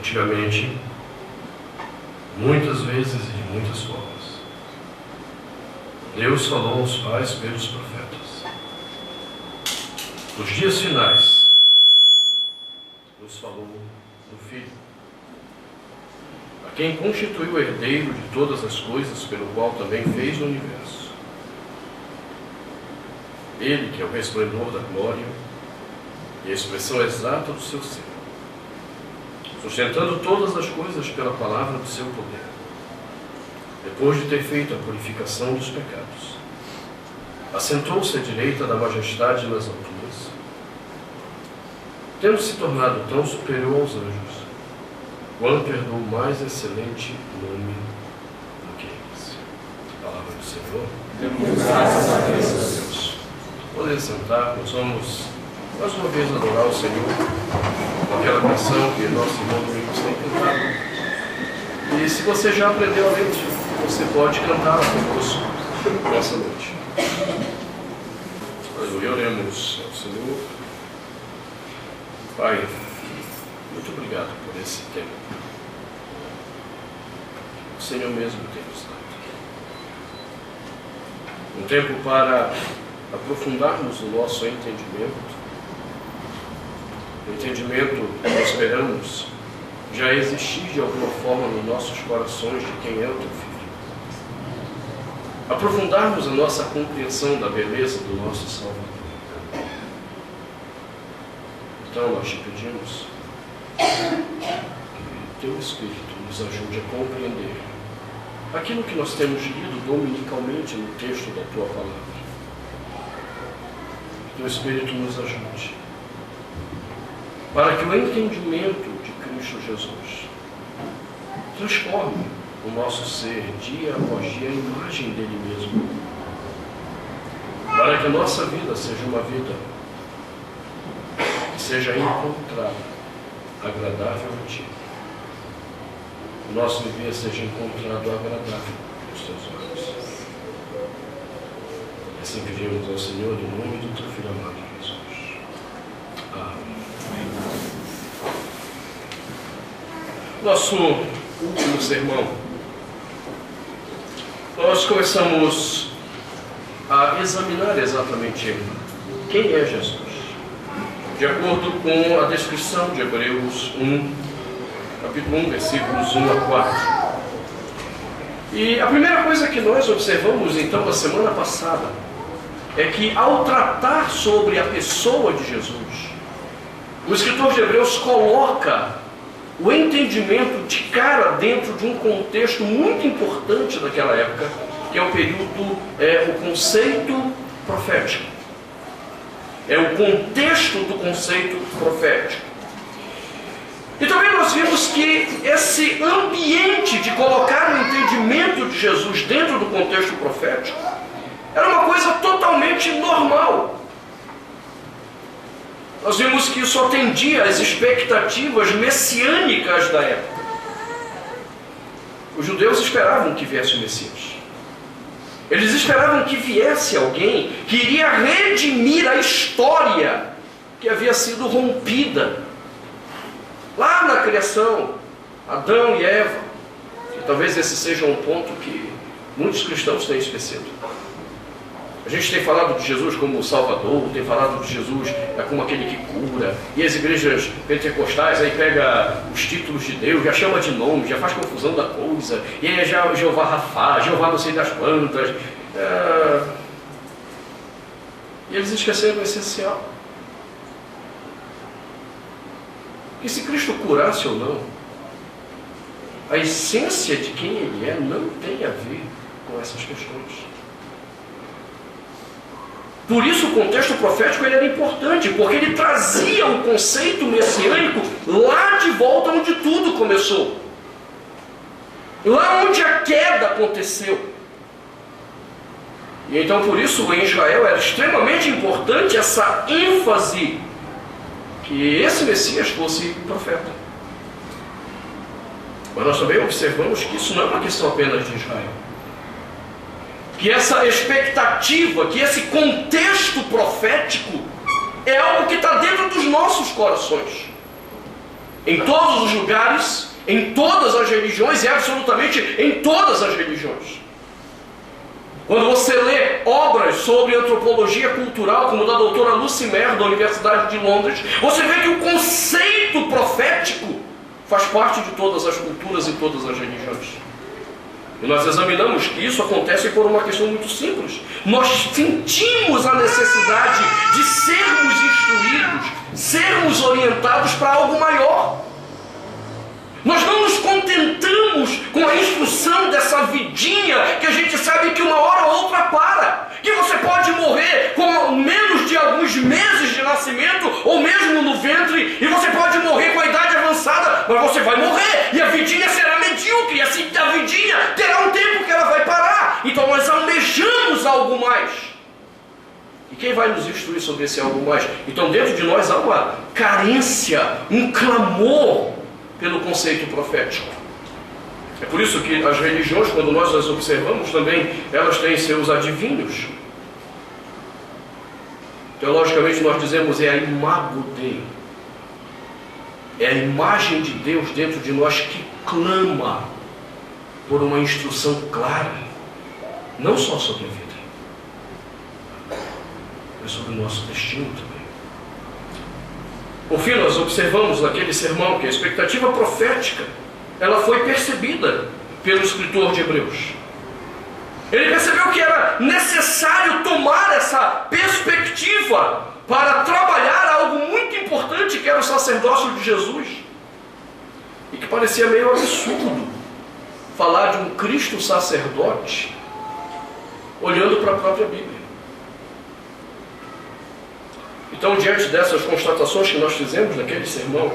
Antigamente, muitas vezes e de muitas formas, Deus falou aos pais pelos profetas. Nos dias finais, nos falou no Filho, a quem constituiu o herdeiro de todas as coisas, pelo qual também fez o universo. Ele que é o resplendor da glória e a expressão exata do seu ser, sustentando todas as coisas pela palavra do seu poder. Depois de ter feito a purificação dos pecados, assentou-se à direita da majestade nas alturas, tendo se tornado tão superior aos anjos, quanto herdou mais excelente nome do que eles. Palavra do Senhor. Demos graças a Deus. Podem sentar, nós vamos mais uma vez adorar o Senhor com aquela canção que nosso irmão Domingos tem cantado. E se você já aprendeu a letra, você pode cantar conosco nessa noite. Aleluia, oremos ao Senhor. Pai, muito obrigado por esse tempo. O Senhor mesmo tem nos dado. Um tempo para aprofundarmos o nosso entendimento. O entendimento que esperamos já existir de alguma forma nos nossos corações de quem é o Teu Filho. Aprofundarmos a nossa compreensão da beleza do nosso Salvador. Então nós te pedimos que Teu Espírito nos ajude a compreender aquilo que nós temos lido dominicalmente no texto da Tua Palavra. Que Teu Espírito nos ajude para que o entendimento de Cristo Jesus transforme o nosso ser dia após dia a imagem dele mesmo, para que a nossa vida seja uma vida que seja encontrada agradável a Ti. O nosso viver seja encontrado agradável aos Teus olhos. E assim pedimos ao Senhor em nome do Teu Filho amado Jesus. Amém. Nosso último sermão, nós começamos a examinar exatamente quem é Jesus, de acordo com a descrição de Hebreus 1, capítulo 1, versículos 1 a 4. E a primeira coisa que nós observamos então na semana passada é que ao tratar sobre a pessoa de Jesus, o escritor de Hebreus coloca o entendimento de cara dentro de um contexto muito importante daquela época, que é o período, o conceito profético. É o contexto do conceito profético. E também nós vimos que esse ambiente de colocar o entendimento de Jesus dentro do contexto profético era uma coisa totalmente normal. Nós vimos que isso atendia às expectativas messiânicas da época. Os judeus esperavam que viesse o Messias. Eles esperavam que viesse alguém que iria redimir a história que havia sido rompida lá na criação, Adão e Eva. E talvez esse seja um ponto que muitos cristãos têm esquecido. A gente tem falado de Jesus como Salvador, tem falado de Jesus como aquele que cura, e as igrejas pentecostais aí pega os títulos de Deus, já chama de nome, já faz confusão da coisa, e aí é Jeová Rafá, Jeová não sei das quantas. E eles esqueceram o essencial. Que se Cristo curasse ou não, a essência de quem Ele é não tem a ver com essas questões. Por isso o contexto profético ele era importante, porque ele trazia o conceito messiânico lá de volta onde tudo começou. Lá onde a queda aconteceu. E então por isso em Israel era extremamente importante essa ênfase que esse Messias fosse profeta. Mas nós também observamos que isso não é uma questão apenas de Israel. Que essa expectativa, que esse contexto profético é algo que está dentro dos nossos corações. em todos os lugares, em todas as religiões e absolutamente em todas as religiões. Quando você lê obras sobre antropologia cultural, como da doutora Lucy Mer, da Universidade de Londres, você vê que o conceito profético faz parte de todas as culturas e todas as religiões. E nós examinamos que isso acontece por uma questão muito simples. Nós sentimos a necessidade de sermos instruídos, sermos orientados para algo maior. Nós não nos contentamos com a instrução dessa vidinha que a gente sabe que uma hora ou outra para. Que você pode morrer com menos de alguns meses de nascimento ou mesmo no ventre, e você pode morrer com a idade avançada, mas você vai morrer e a vidinha será medíocre, e assim a vidinha terá um tempo que ela vai parar. Então nós almejamos algo mais. E quem vai nos instruir sobre esse algo mais? Então dentro de nós há uma carência, um clamor pelo conceito profético. É por isso que as religiões, quando nós as observamos também, elas têm seus adivinhos. Teologicamente nós dizemos é a imago Dei. É a imagem de Deus dentro de nós que clama por uma instrução clara, não só sobre a vida, mas sobre o nosso destino também. Por fim, nós observamos naquele sermão que a expectativa profética, ela foi percebida pelo escritor de Hebreus. Ele percebeu que era necessário tomar essa perspectiva para trabalhar algo muito importante, que era o sacerdócio de Jesus. E que parecia meio absurdo falar de um Cristo sacerdote olhando para a própria Bíblia. Então, diante dessas constatações que nós fizemos naquele sermão,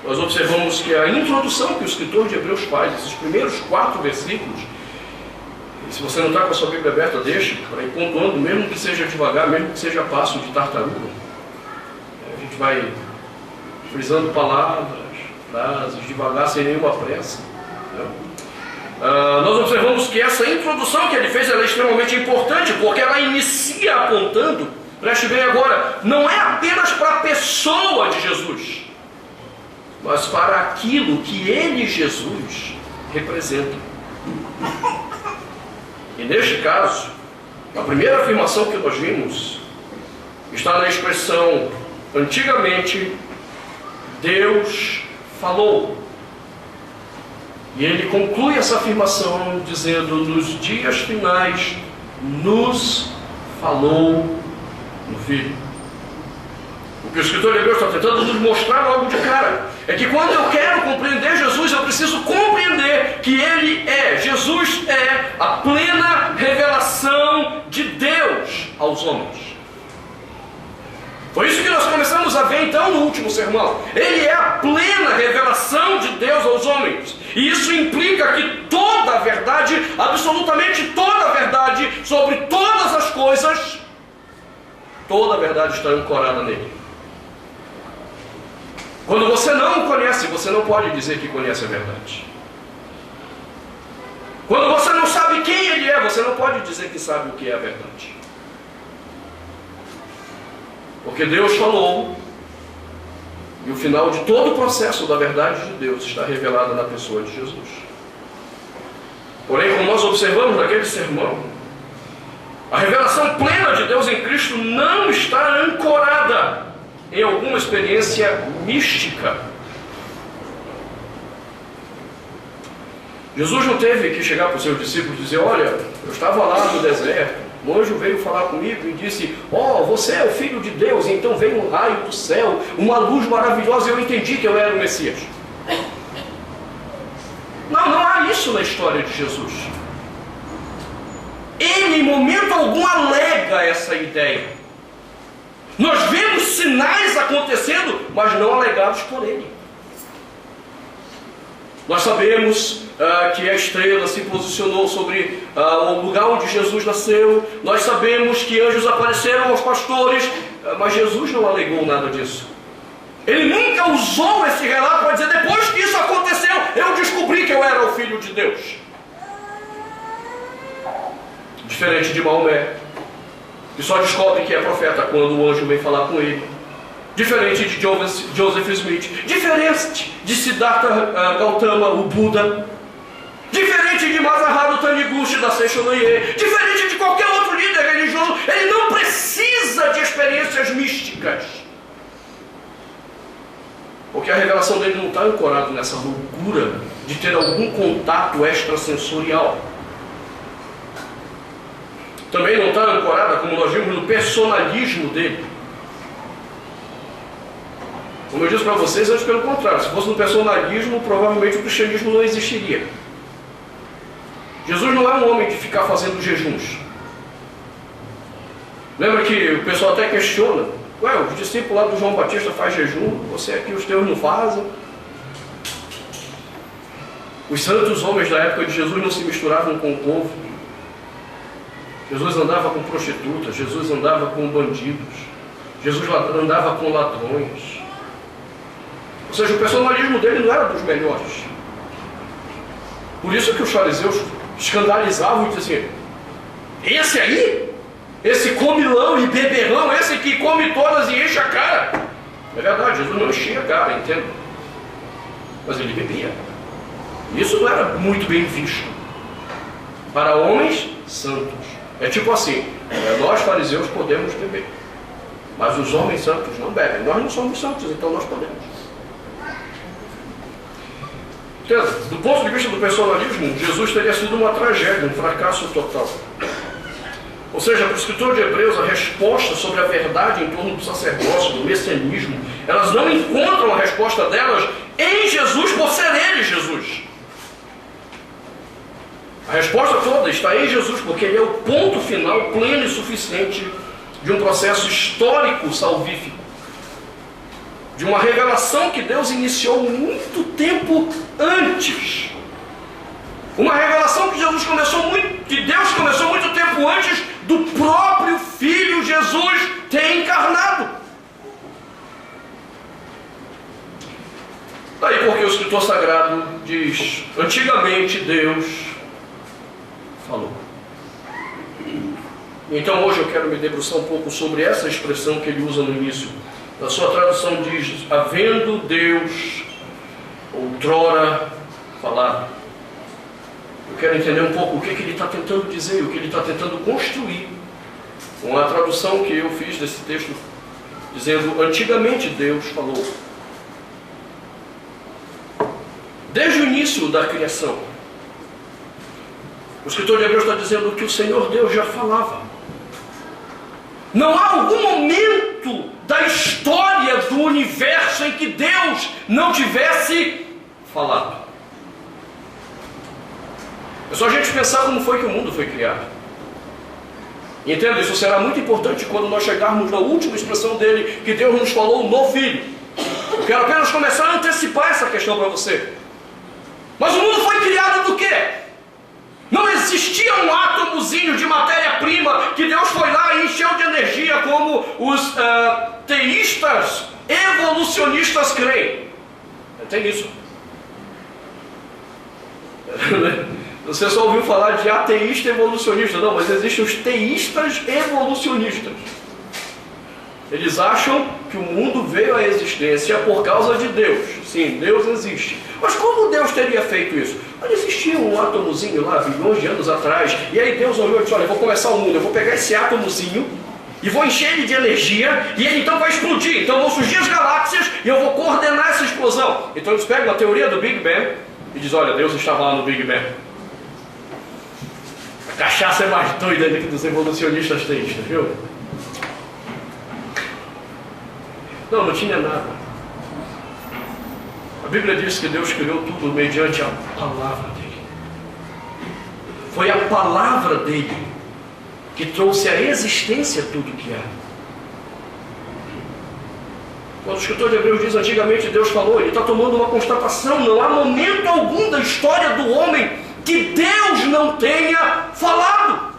nós observamos que a introdução que o escritor de Hebreus faz, esses primeiros 4 versículos, e se você não está com a sua Bíblia aberta, deixe para ir pontuando, mesmo que seja devagar, mesmo que seja passo de tartaruga. A gente vai frisando palavras, frases, devagar, sem nenhuma pressa. Nós observamos que essa introdução que ele fez ela é extremamente importante, porque ela inicia apontando, preste bem agora, não é apenas para a pessoa de Jesus, mas para aquilo que ele, Jesus, representa. E neste caso, a primeira afirmação que nós vimos está na expressão, antigamente, Deus falou. E ele conclui essa afirmação dizendo, nos dias finais, nos falou no Filho. O que o escritor de Hebreus está tentando nos mostrar logo de cara é que quando eu quero compreender Jesus, eu preciso compreender que Ele é, Jesus é a plena revelação de Deus aos homens. Foi isso que nós começamos a ver então no último sermão. Ele é a plena revelação de Deus aos homens. E isso implica que toda a verdade, absolutamente toda a verdade, sobre todas as coisas, toda a verdade está ancorada nele. Quando você não o conhece, você não pode dizer que conhece a verdade. Quando você não sabe quem ele é, você não pode dizer que sabe o que é a verdade. Porque Deus falou, e o final de todo o processo da verdade de Deus está revelado na pessoa de Jesus. Porém, como nós observamos naquele sermão, a revelação plena de Deus em Cristo não está ancorada em alguma experiência mística. Jesus não teve que chegar para os seus discípulos e dizer, olha, eu estava lá no deserto, o anjo veio falar comigo e disse, você é o Filho de Deus, e então veio um raio do céu, uma luz maravilhosa, e eu entendi que eu era o Messias. Não há isso na história de Jesus. Ele em momento algum alega essa ideia. Nós vemos sinais acontecendo, mas não alegados por ele. Nós sabemos que a estrela se posicionou sobre o lugar onde Jesus nasceu. Nós sabemos que anjos apareceram aos pastores, mas Jesus não alegou nada disso. Ele nunca usou esse relato para dizer, depois que isso aconteceu, eu descobri que eu era o Filho de Deus. Diferente de Maomé, que só descobre que é profeta quando o anjo vem falar com ele. diferente de Joseph Smith, diferente de Siddhartha Gautama, o Buda, diferente de Masaharu Taniguchi da Seishonoye, diferente de qualquer outro líder religioso. Ele não precisa de experiências místicas, porque a revelação dele não está ancorada nessa loucura de ter algum contato extrasensorial. Também não está ancorada, como nós vimos, no personalismo dele. Como eu disse para vocês, antes pelo contrário, se fosse no personalismo, provavelmente o cristianismo não existiria. Jesus não é um homem de ficar fazendo jejuns. Lembra que o pessoal até questiona: ué, os discípulos lá do João Batista fazem jejum, você aqui, os teus não fazem. Os santos homens da época de Jesus não se misturavam com o povo. Jesus andava com prostitutas, Jesus andava com bandidos, Jesus andava com ladrões. Ou seja, o personalismo dele não era dos melhores. Por isso que os fariseus escandalizavam e diziam: esse aí? Esse comilão e beberrão, esse que come todas e enche a cara. É verdade, Jesus não enchia a cara, entendo. Mas ele bebia. Isso não era muito bem visto para homens santos. É tipo assim, nós fariseus podemos beber, mas os homens santos não bebem. Nós não somos santos, então nós podemos. Entende? Do ponto de vista do personalismo, Jesus teria sido uma tragédia, um fracasso total. Ou seja, para o escritor de Hebreus, a resposta sobre a verdade em torno do sacerdócio, do messianismo, elas não encontram a resposta delas em Jesus, por ser ele Jesus. A resposta toda está em Jesus, porque ele é o ponto final, pleno e suficiente de um processo histórico salvífico, de uma revelação que Deus iniciou muito tempo antes. Uma revelação que Deus começou muito tempo antes do próprio Filho Jesus ter encarnado. Daí porque o escritor sagrado diz: antigamente Deus falou. Então hoje eu quero me debruçar um pouco sobre essa expressão que ele usa no início. A sua tradução diz: havendo Deus outrora falado. Eu quero entender um pouco o que ele está tentando dizer, o que ele está tentando construir. Com a tradução que eu fiz desse texto, dizendo: antigamente Deus falou. Desde o início da criação, o escritor de Hebreus está dizendo que o Senhor Deus já falava. Não há algum momento da história do universo em que Deus não tivesse falado. É só a gente pensar como foi que o mundo foi criado. E entenda, isso será muito importante quando nós chegarmos na última expressão dele, que Deus nos falou no Filho. Eu quero apenas começar a antecipar essa questão para você. Mas o mundo foi criado do quê? Não existia um átomozinho de matéria-prima que Deus foi lá e encheu de energia como os teístas evolucionistas creem. Tem isso. Você só ouviu falar de ateísta evolucionista. Não, mas existem os teístas evolucionistas. Eles acham que o mundo veio à existência por causa de Deus. Sim, Deus existe. Mas como Deus teria feito isso? Não existia um átomozinho lá, bilhões de anos atrás. E aí Deus olhou e disse: olha, eu vou começar o mundo. Eu vou pegar esse átomozinho e vou encher ele de energia. E ele então vai explodir. Então vão surgir as galáxias e eu vou coordenar essa explosão. Então eles pegam a teoria do Big Bang e dizem: olha, Deus estava lá no Big Bang. A cachaça é mais doida do que dos evolucionistas teístas, viu? Não, não tinha nada. A Bíblia diz que Deus criou tudo mediante a palavra dele. Foi a palavra dele que trouxe à existência tudo que é. Quando o escritor de Hebreus diz antigamente Deus falou, ele está tomando uma constatação. Não há momento algum da história do homem que Deus não tenha falado.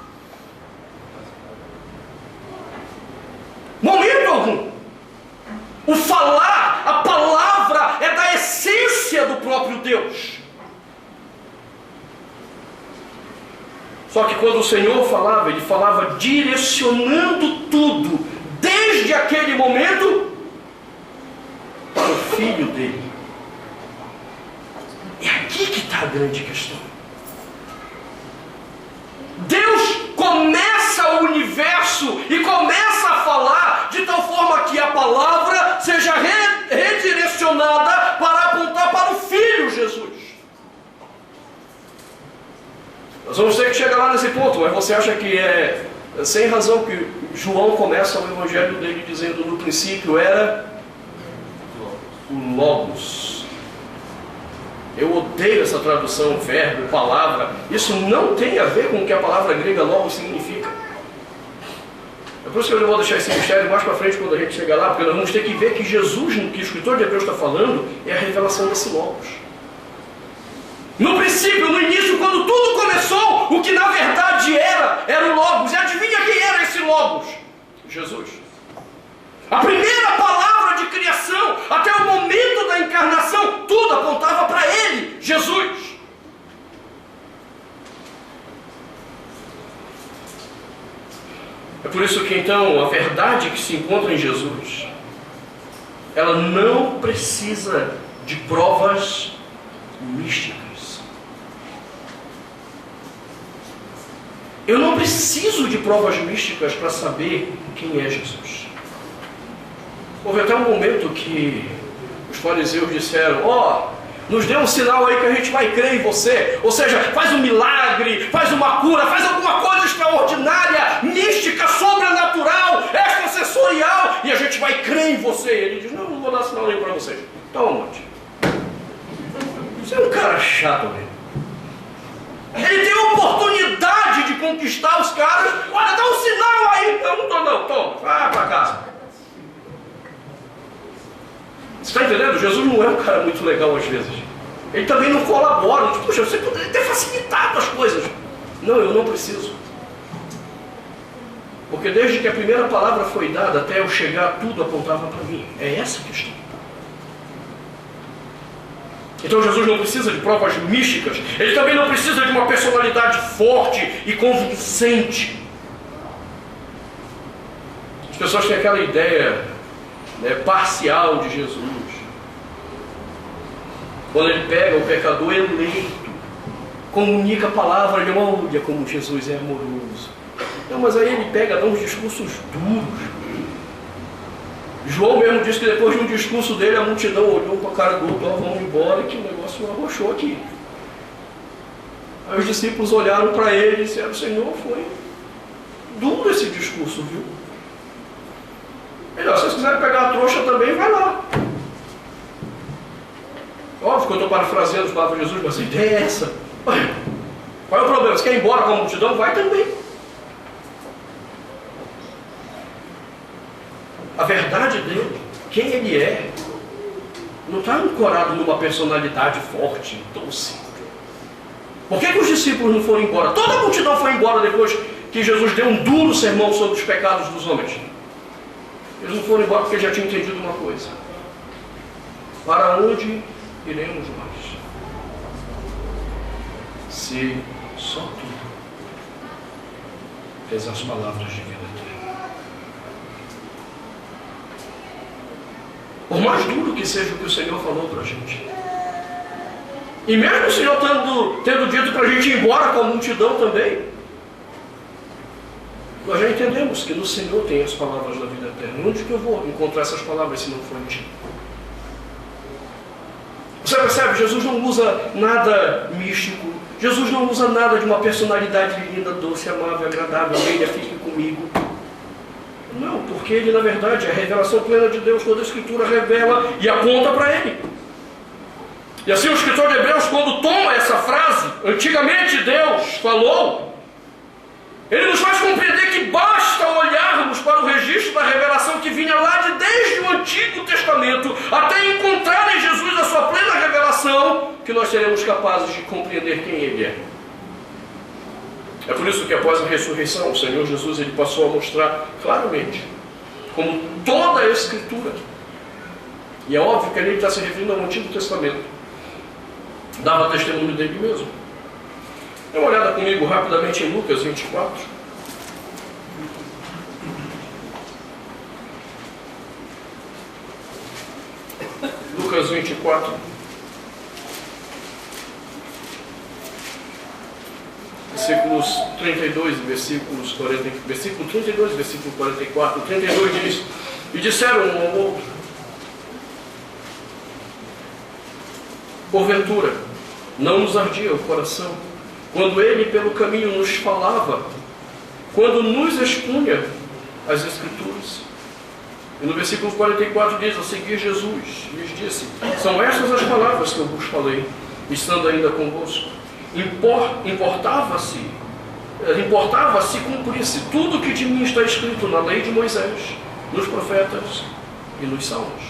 Momento algum. O falar, a palavra é da essência do próprio Deus. Só que quando o Senhor falava, ele falava direcionando tudo, desde aquele momento filho dele. É aqui que está a grande questão. Deus começa o universo e começa a falar de tal forma que a palavra seja redirecionada para apontar para o Filho Jesus. Nós vamos ter que chegar lá nesse ponto, mas você acha que é sem razão que João começa o evangelho dele dizendo: no princípio era o Logos. Eu odeio essa tradução, verbo, palavra. Isso não tem a ver com o que a palavra grega Logos significa. É por isso que eu vou deixar esse mistério mais para frente quando a gente chegar lá, porque nós vamos ter que ver que Jesus, que o escritor de Hebreus está falando, é a revelação desse Logos. No princípio, no início, quando tudo começou, o que na verdade era o Logos. E adivinha quem era esse Logos? Jesus. A primeira palavra de criação, até o momento da encarnação, tudo apontava para Ele, Jesus. É por isso que então a verdade que se encontra em Jesus, ela não precisa de provas místicas. Eu não preciso de provas místicas para saber quem é Jesus. Houve até um momento que os fariseus disseram: nos dê um sinal aí que a gente vai crer em você. Ou seja, faz um milagre, faz uma cura, faz alguma coisa extraordinária, mística, sobrenatural, extrasensorial, e a gente vai crer em você. Ele diz: não vou dar sinal nenhum para vocês. Toma um monte. Você é um cara chato mesmo. Ele tem a oportunidade de conquistar os caras. Olha, dá um sinal aí. Não dou não, toma, vai para casa. Você está entendendo? Jesus não é um cara muito legal às vezes. Ele também não colabora. Ele diz: poxa, você poderia ter facilitado as coisas. Não, eu não preciso. Porque desde que a primeira palavra foi dada até eu chegar, tudo apontava para mim. É essa a questão. Então Jesus não precisa de provas místicas. Ele também não precisa de uma personalidade forte e convincente. As pessoas têm aquela ideia, parcial de Jesus. Quando ele pega o pecador eleito, comunica a palavra de olha como Jesus é amoroso. Não, mas aí ele pega, dá uns discursos duros. João mesmo disse que depois de um discurso dele, a multidão olhou para a cara do outro: vamos embora, que o negócio arrochou aqui. Aí os discípulos olharam para ele e disseram: Senhor, foi duro esse discurso, viu? Melhor, se vocês quiserem pegar a trouxa também, vai lá. Óbvio que eu estou parafraseando as palavras de Jesus, mas a ideia é essa. Qual é o problema? Você quer ir embora com a multidão? Vai também. A verdade dele, quem ele é, não está ancorado numa personalidade forte, doce. Por que os discípulos não foram embora? Toda a multidão foi embora depois que Jesus deu um duro sermão sobre os pecados dos homens. Eles não foram embora porque já tinham entendido uma coisa: para onde iremos nós, se só tu tens as palavras de vida eterna? Por mais duro que seja o que o Senhor falou para a gente, e mesmo o Senhor tendo dito para a gente ir embora com a multidão também, nós já entendemos que no Senhor tem as palavras da vida eterna. Onde que eu vou encontrar essas palavras se não for em ti? Você percebe? Jesus não usa nada místico. Jesus não usa nada de uma personalidade linda, doce, amável, agradável. Venha, fique comigo. Não, porque ele na verdade é a revelação plena de Deus. Toda a Escritura revela e aponta para ele. E assim o escritor de Hebreus, quando toma essa frase, antigamente Deus falou, ele nos faz compreender que basta olharmos para o registro da revelação que vinha lá desde o Antigo Testamento até encontrar em Jesus a sua plena revelação, que nós seremos capazes de compreender quem Ele é. É por isso que após a ressurreição, o Senhor Jesus ele passou a mostrar claramente como toda a Escritura, e é óbvio que ele está se referindo ao Antigo Testamento, dava testemunho dele mesmo. Dê uma olhada comigo rapidamente em Lucas 24. Lucas Lucas 24. Versículos 32 e versículos 40, versículo 32 e versículo 44. 32 diz: e disseram um ao outro: porventura, não nos ardia o coração, quando ele pelo caminho nos falava, quando nos expunha as Escrituras? E no versículo 44 diz: a seguir Jesus lhes disse: são estas as palavras que eu vos falei, estando ainda convosco. Importava-se cumprisse tudo o que de mim está escrito na lei de Moisés, nos profetas e nos salmos.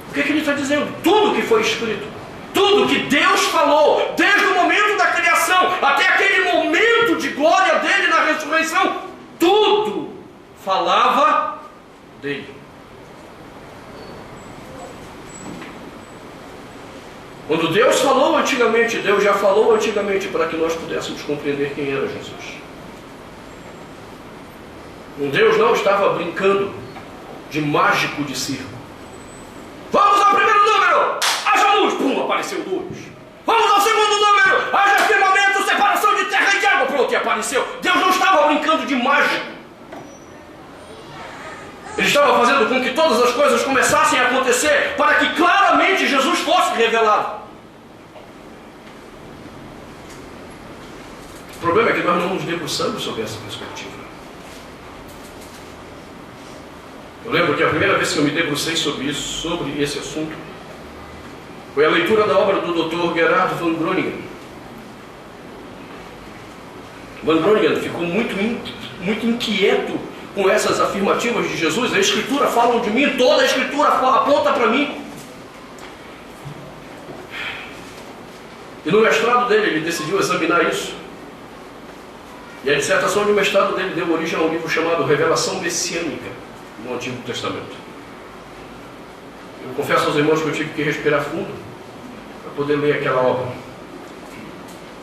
O que ele está dizendo? Tudo que foi escrito, tudo que Deus falou, desde o momento da criação até aquele momento de glória dele na ressurreição, tudo falava dele. Quando Deus falou antigamente, Deus já falou antigamente para que nós pudéssemos compreender quem era Jesus. Deus não estava brincando de mágico de circo. Vamos ao primeiro número! Haja luz! Pum! Apareceu luz. Vamos ao segundo número! Haja firmamento, separação de terra e de água! Pronto, e apareceu. Deus não estava brincando de mágico. Ele estava fazendo com que todas as coisas começassem a acontecer para que claramente Jesus fosse revelado. O problema é que nós não nos debruçamos sobre essa perspectiva. Eu lembro que a primeira vez que eu me debrucei sobre esse assunto, foi a leitura da obra do Dr. Gerard van Groningen. Van Groningen ficou muito inquieto com essas afirmativas de Jesus. A Escritura fala de mim, toda a Escritura aponta para mim. E no mestrado dele, ele decidiu examinar isso. E a dissertação de mestrado dele deu origem a um livro chamado Revelação Messiânica no Antigo Testamento. Eu confesso aos irmãos que eu tive que respirar fundo para poder ler aquela obra.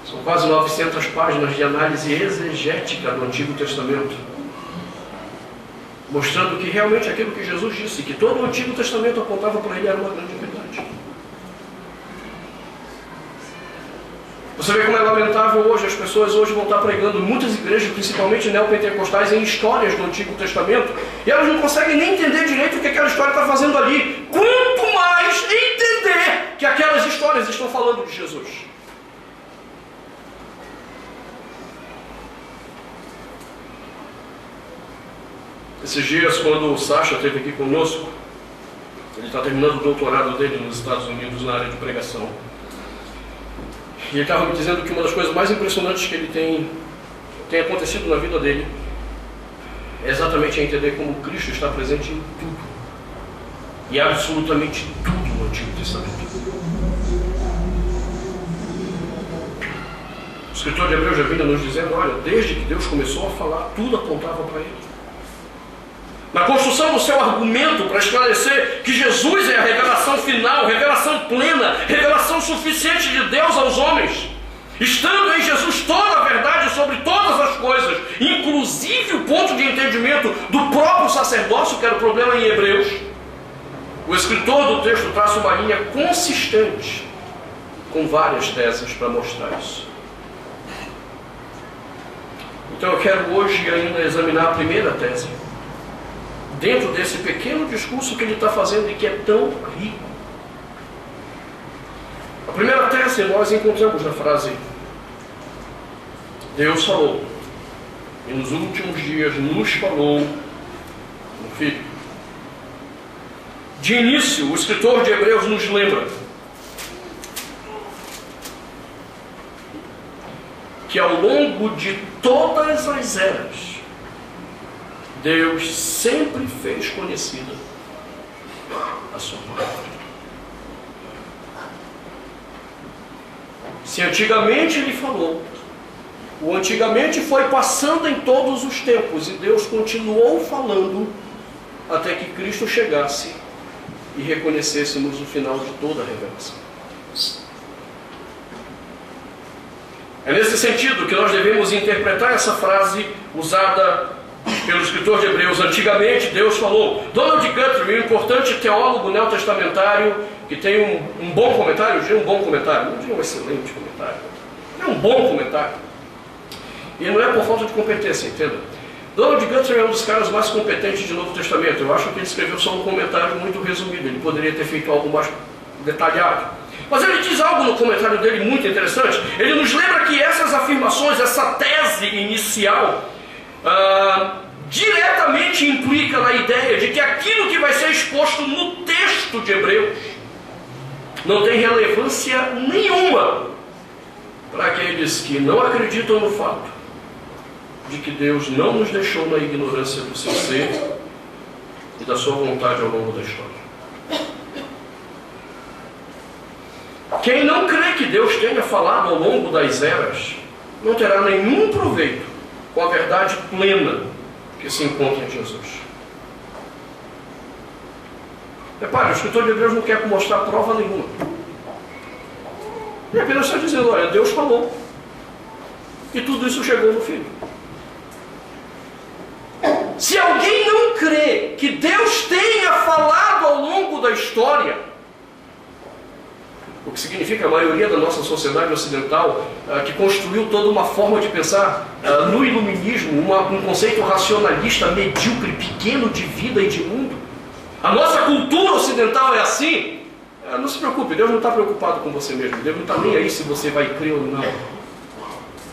São quase 900 páginas de análise exegética do Antigo Testamento, mostrando que realmente aquilo que Jesus disse, que todo o Antigo Testamento apontava para ele, era uma grande verdade. Você vê como é lamentável hoje, as pessoas hoje vão estar pregando em muitas igrejas, principalmente neopentecostais, em histórias do Antigo Testamento, e elas não conseguem nem entender direito o que aquela história está fazendo ali, quanto mais entender que aquelas histórias estão falando de Jesus. Esses dias, quando o Sacha esteve aqui conosco, ele está terminando o doutorado dele nos Estados Unidos na área de pregação. E ele estava me dizendo que uma das coisas mais impressionantes que ele tem acontecido na vida dele é exatamente a entender como Cristo está presente em tudo. E absolutamente tudo no Antigo Testamento. O escritor de Hebreus já vinha nos dizendo: olha, desde que Deus começou a falar, tudo apontava para ele. Na construção do seu argumento para esclarecer que Jesus é a revelação final, revelação plena, revelação suficiente de Deus aos homens, estando em Jesus toda a verdade sobre todas as coisas, inclusive o ponto de entendimento do próprio sacerdócio, que era o problema em Hebreus, o escritor do texto traça uma linha consistente com várias teses para mostrar isso. Então eu quero hoje ainda examinar a primeira tese, dentro desse pequeno discurso que ele está fazendo e que é tão rico. A primeira tese nós encontramos na frase: Deus falou, e nos últimos dias nos falou no Filho. De início, o escritor de Hebreus nos lembra que ao longo de todas as eras, Deus sempre fez conhecida a sua palavra. Se antigamente ele falou, o antigamente foi passando em todos os tempos, e Deus continuou falando até que Cristo chegasse e reconhecêssemos o final de toda a revelação. É nesse sentido que nós devemos interpretar essa frase usada pelo escritor de Hebreus, antigamente Deus falou. Donald Guthrie, um importante teólogo neotestamentário, que tem um bom comentário, eu diria um bom comentário, não diria um excelente comentário, é um bom comentário. E não é por falta de competência, entenda. Donald Guthrie é um dos caras mais competentes de Novo Testamento. Eu acho que ele escreveu só um comentário muito resumido, ele poderia ter feito algo mais detalhado. Mas ele diz algo no comentário dele muito interessante. Ele nos lembra que essas afirmações, essa tese inicial, diretamente implica na ideia de que aquilo que vai ser exposto no texto de Hebreus não tem relevância nenhuma para aqueles que não acreditam no fato de que Deus não nos deixou na ignorância do seu ser e da sua vontade ao longo da história. Quem não crê que Deus tenha falado ao longo das eras não terá nenhum proveito com a verdade plena que se encontra em Jesus. Repare, o escritor de Hebreus não quer mostrar prova nenhuma. Ele apenas está dizendo, olha, Deus falou. E tudo isso chegou no Filho. Se alguém não crê que Deus tenha falado ao longo da história, o que significa a maioria da nossa sociedade ocidental, que construiu toda uma forma de pensar no iluminismo, um conceito racionalista, medíocre, pequeno de vida e de mundo. A nossa cultura ocidental é assim. Não se preocupe, Deus não está preocupado com você mesmo. Deus não está nem aí se você vai crer ou não.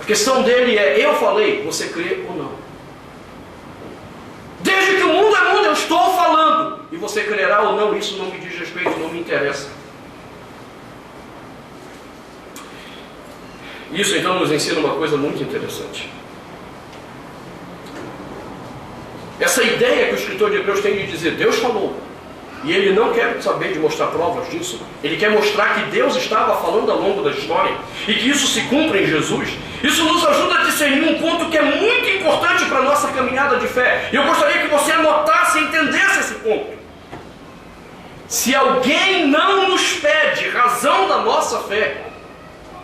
A questão dele é, eu falei, você crê ou não. Desde que o mundo é mundo, eu estou falando. E você crerá ou não, isso não me diz respeito, não me interessa. Isso então nos ensina uma coisa muito interessante. Essa ideia que o escritor de Hebreus tem de dizer, Deus falou, e ele não quer saber de mostrar provas disso, ele quer mostrar que Deus estava falando ao longo da história, e que isso se cumpre em Jesus. Isso nos ajuda a discernir um ponto que é muito importante para a nossa caminhada de fé. E eu gostaria que você anotasse e entendesse esse ponto. Se alguém não nos pede razão da nossa fé,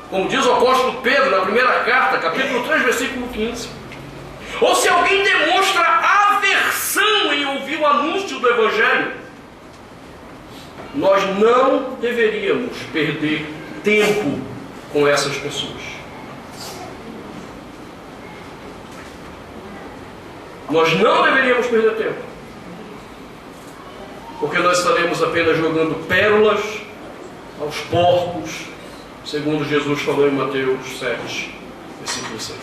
como diz o apóstolo Pedro na primeira carta, capítulo 3, versículo 15. Ou se alguém demonstra aversão em ouvir o anúncio do Evangelho, nós não deveríamos perder tempo com essas pessoas. Nós não deveríamos perder tempo, porque nós estaremos apenas jogando pérolas aos porcos, segundo Jesus falou em Mateus 7, versículo 6.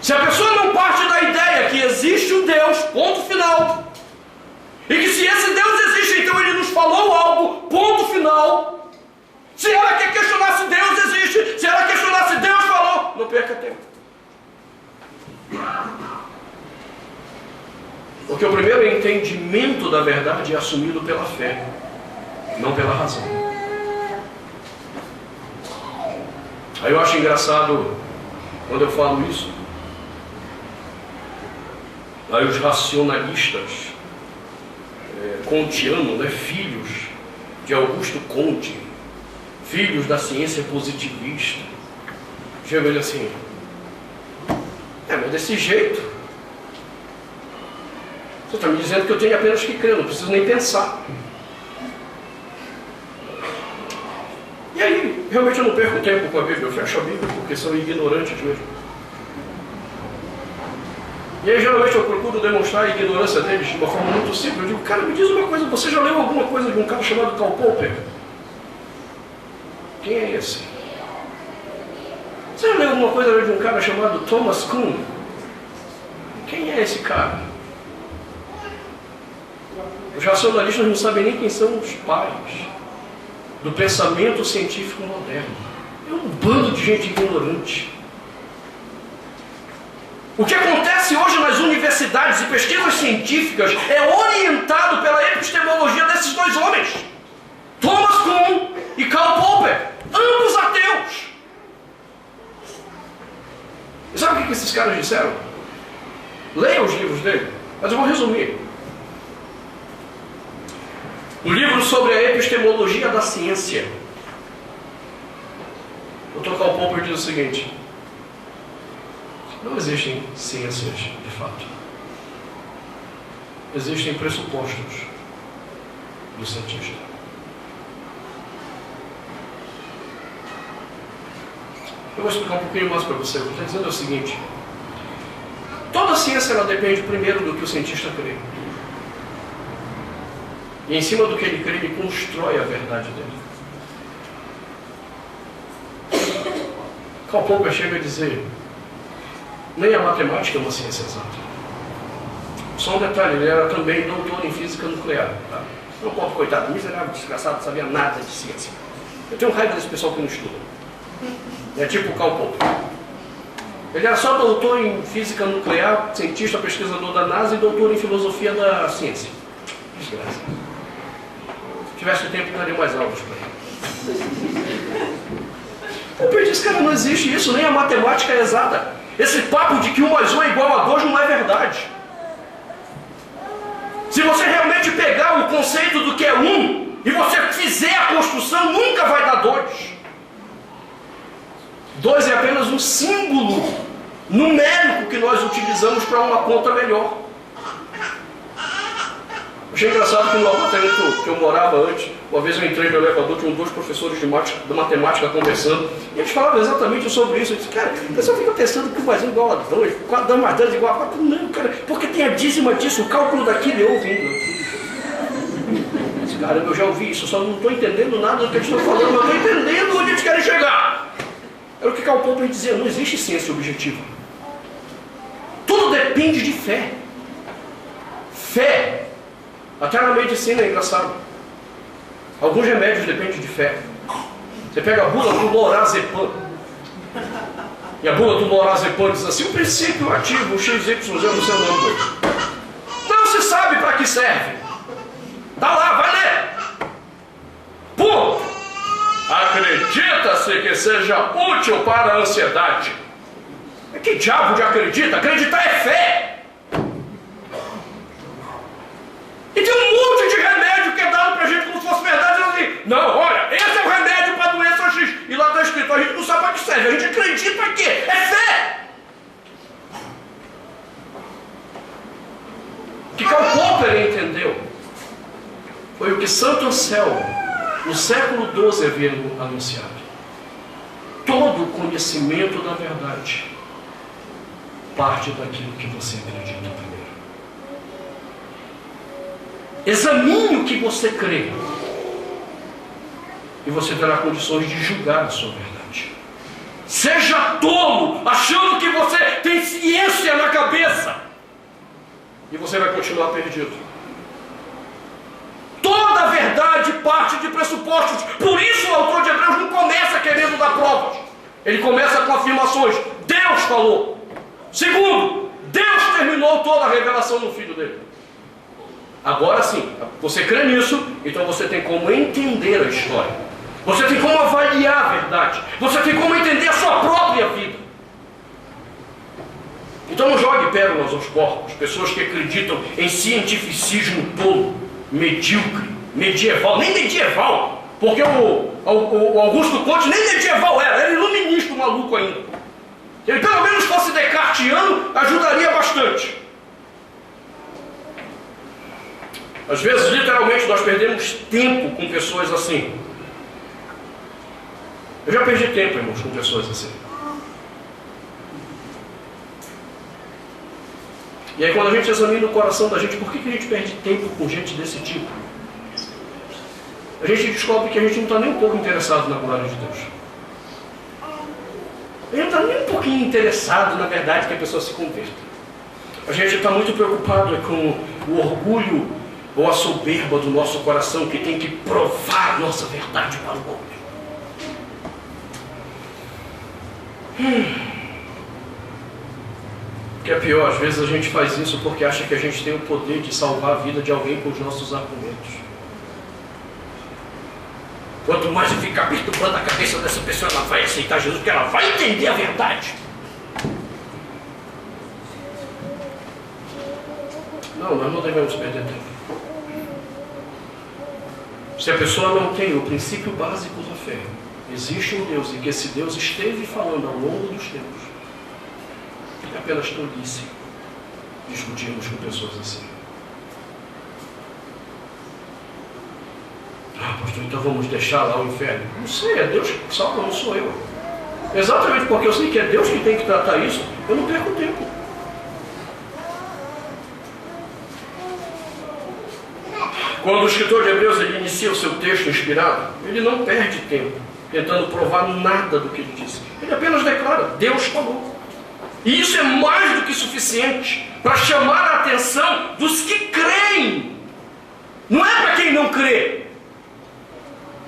Se a pessoa não parte da ideia que existe um Deus, ponto final, e que se esse Deus existe, então ele nos falou algo, ponto final. Se ela quer questionar se Deus existe, se ela questionar se Deus falou, não perca tempo. Porque o primeiro entendimento da verdade é assumido pela fé, não pela razão. Aí eu acho engraçado quando eu falo isso. Aí os racionalistas kantianos, filhos de Augusto Comte, filhos da ciência positivista, chegam ele assim, mas desse jeito, você está me dizendo que eu tenho apenas que crer, não preciso nem pensar. E aí, realmente eu não perco tempo com a Bíblia, eu fecho a Bíblia porque são ignorantes mesmo. E aí geralmente eu procuro demonstrar a ignorância deles de uma forma muito simples. Eu digo, cara, me diz uma coisa, você já leu alguma coisa de um cara chamado Karl Popper? Quem é esse? Você já leu alguma coisa de um cara chamado Thomas Kuhn? Quem é esse cara? Os racionalistas não sabem nem quem são os pais do pensamento científico moderno. É um bando de gente ignorante. O que acontece hoje nas universidades e pesquisas científicas é orientado pela epistemologia desses dois homens, Thomas Kuhn e Karl Popper, ambos ateus. E sabe o que esses caras disseram? Leiam os livros dele, mas eu vou resumir. O livro sobre a epistemologia da ciência. O Dr. Karl Popper diz o seguinte: Não existem ciências de fato. Existem pressupostos do cientista. Eu vou explicar um pouquinho mais para você. O que eu estou dizendo é o seguinte: toda ciência ela depende primeiro do que o cientista crê. E em cima do que ele crê, ele constrói a verdade dele. Karl Popper chega a dizer: nem a matemática é uma ciência exata. Só um detalhe, ele era também doutor em física nuclear. Tá? Não posso, coitado, miserável, desgraçado, não sabia nada de ciência. Eu tenho raiva desse pessoal que não estuda. É tipo o Karl Popper. Ele era só doutor em física nuclear, cientista, pesquisador da NASA e doutor em filosofia da ciência. Desgraça. Se tivesse tempo, eu daria mais aulas para ele. Popper disse, cara, não existe isso, nem a matemática é exata. Esse papo de que 1 mais 1 é igual a 2 não é verdade. Se você realmente pegar o conceito do que é 1 e você fizer a construção, nunca vai dar 2. 2 é apenas um símbolo numérico que nós utilizamos para uma conta melhor. Achei engraçado que no apartamento que eu morava antes, uma vez eu entrei no elevador, tinham 2 professores de matemática conversando, e eles falavam exatamente sobre isso. Eu disse, cara, o pessoal fica pensando que 1 mais 1 é igual a 2, 2 mais 2 é igual a 4. Não, cara, porque tem a dízima disso, o cálculo daquilo, eu ouvindo. Cara, eu já ouvi isso, só não estou entendendo nada do que eles estão falando, mas estou entendendo onde eles querem chegar. Era o que Karl Popper dizia, não existe ciência objetiva. Tudo depende de fé. Fé. Até na medicina é engraçado. Alguns remédios dependem de fé. Você pega a bula do lorazepam. E a bula do lorazepam diz assim, o princípio ativo, XYZ, no seu nome. Não se sabe para que serve. Tá lá, vai ler. Ponto. Acredita-se que seja útil para a ansiedade. Que diabo de acredita? Acreditar é fé. E tem um monte de remédio que é dado pra gente como se fosse verdade. Assim, não, olha, esse é o remédio para a doença X. E lá está escrito, a gente não sabe para que serve. A gente acredita em quê? É fé. O que Karl Popper entendeu foi o que Santo Anselmo, no século XII, havia anunciado. Todo o conhecimento da verdade parte daquilo que você acredita primeiro. Examine o que você crê e você terá condições de julgar a sua verdade. Seja tolo, achando que você tem ciência na cabeça, e você vai continuar perdido. Toda a verdade parte de pressupostos. Por isso o autor de Hebreus não começa querendo dar provas. Ele começa com afirmações. Deus falou. Segundo, Deus terminou toda a revelação no Filho dele. Agora sim, você crê nisso, então você tem como entender a história. Você tem como avaliar a verdade. Você tem como entender a sua própria vida. Então não jogue pérolas aos porcos. Pessoas que acreditam em cientificismo tolo, medíocre, medieval. Nem medieval, porque o Augusto Conte nem medieval era iluminista maluco ainda. Se ele pelo menos fosse descartiano, ajudaria bastante. Às vezes, literalmente, nós perdemos tempo com pessoas assim. Eu já perdi tempo, irmãos, com pessoas assim. E aí, quando a gente examina o coração da gente, por que a gente perde tempo com gente desse tipo? A gente descobre que a gente não está nem um pouco interessado na glória de Deus. A gente não está nem um pouquinho interessado, na verdade, que a pessoa se converta. A gente está muito preocupado com o orgulho ou a soberba do nosso coração, que tem que provar nossa verdade para o homem. O que é pior, às vezes a gente faz isso porque acha que a gente tem o poder de salvar a vida de alguém com os nossos argumentos. Quanto mais eu ficar perturbando a cabeça dessa pessoa, ela vai aceitar Jesus, porque ela vai entender a verdade. Não, nós não devemos perder tempo. Se a pessoa não tem o princípio básico da fé, existe um Deus e que esse Deus esteve falando ao longo dos tempos, É apenas tolice discutirmos com pessoas assim. Pastor, então vamos deixar lá o inferno? Não sei, é Deus que salva, não sou eu. Exatamente porque eu sei que é Deus que tem que tratar isso, eu não perco tempo. Quando o escritor de Hebreus ele inicia o seu texto inspirado, ele não perde tempo tentando provar nada do que ele disse. Ele apenas declara, Deus falou. E isso é mais do que suficiente para chamar a atenção dos que creem. Não é para quem não crê.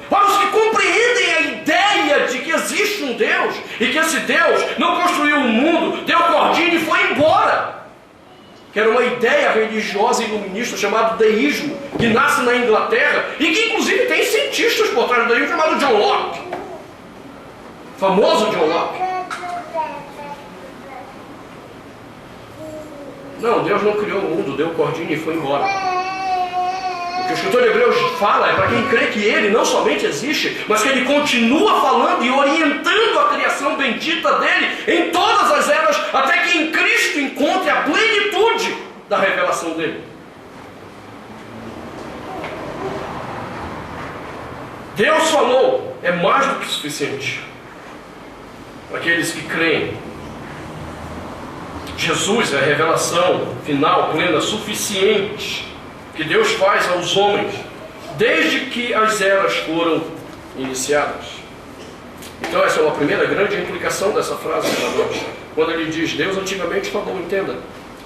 Para os que compreendem a ideia de que existe um Deus e que esse Deus não construiu o mundo, deu cordinha e foi embora. Que era uma ideia religiosa iluminista chamada deísmo, que nasce na Inglaterra e que inclusive tem cientistas por trás do deísmo chamado John Locke. Famoso John Locke. Não, Deus não criou o mundo, deu cordinha e foi embora. O que o escritor de Hebreus fala é para quem crê que ele não somente existe, mas que ele continua falando e orientando a criação bendita dele em todas as eras, até que em Cristo encontre a plenitude da revelação dele. Deus falou, é mais do que suficiente para aqueles que creem. Jesus é a revelação final, plena, suficiente que Deus faz aos homens desde que as eras foram iniciadas. Então essa é uma primeira grande implicação dessa frase para nós. Quando ele diz, Deus antigamente falou, entenda,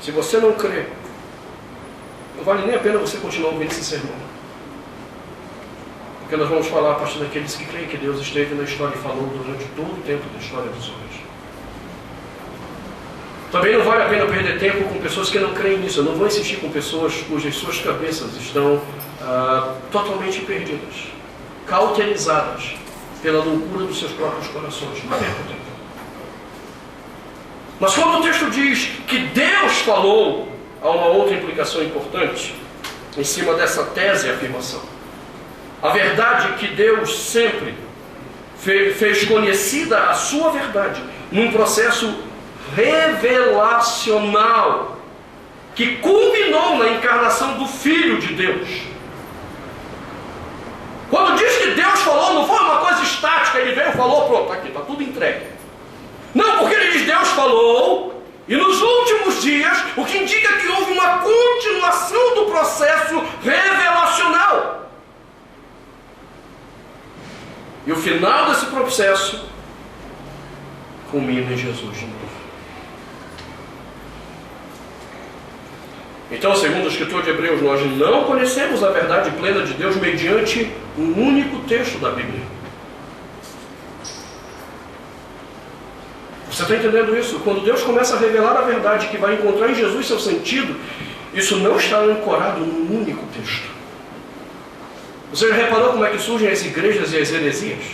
se você não crê, não vale nem a pena você continuar ouvindo esse sermão. Porque nós vamos falar a partir daqueles que creem que Deus esteve na história e falou durante todo o tempo da história dos homens. Também não vale a pena perder tempo com pessoas que não creem nisso. Eu não vou insistir com pessoas cujas suas cabeças estão totalmente perdidas, cauterizadas pela loucura dos seus próprios corações. Não perca tempo. Mas quando o texto diz que Deus falou, há uma outra implicação importante em cima dessa tese e afirmação. A verdade é que Deus sempre fez conhecida a sua verdade num processo revelacional que culminou na encarnação do Filho de Deus. Quando diz que Deus falou, não foi uma coisa estática, ele veio e falou, pronto, aqui, está tudo entregue. Não, porque ele diz Deus falou, e nos últimos dias, o que indica que houve uma continuação do processo revelacional. E o final desse processo culmina em Jesus de novo. Então, segundo o escritor de Hebreus, nós não conhecemos a verdade plena de Deus mediante um único texto da Bíblia. Você está entendendo isso? Quando Deus começa a revelar a verdade que vai encontrar em Jesus seu sentido, isso não está ancorado num único texto. Você já reparou como é que surgem as igrejas e as heresias?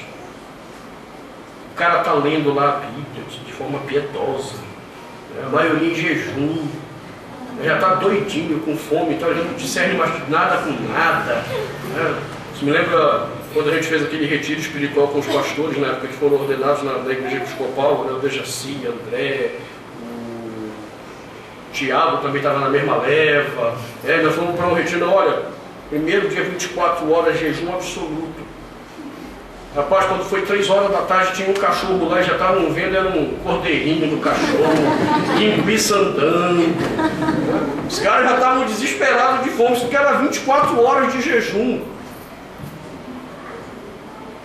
O cara está lendo lá a Bíblia de forma piedosa, a maioria em jejum, já está doidinho, com fome, então já não discerne mais nada com nada. Isso me lembra quando a gente fez aquele retiro espiritual com os pastores, na época que foram ordenados na igreja episcopal, o Dejaci, André, o Tiago também estava na mesma leva. Nós fomos para um retiro, olha, primeiro dia 24 horas, jejum absoluto. Rapaz, quando foi 3 horas da tarde, tinha um cachorro lá e já estavam vendo, era um cordeirinho do cachorro, linguiça andando. Os caras já estavam desesperados de fome, porque era 24 horas de jejum.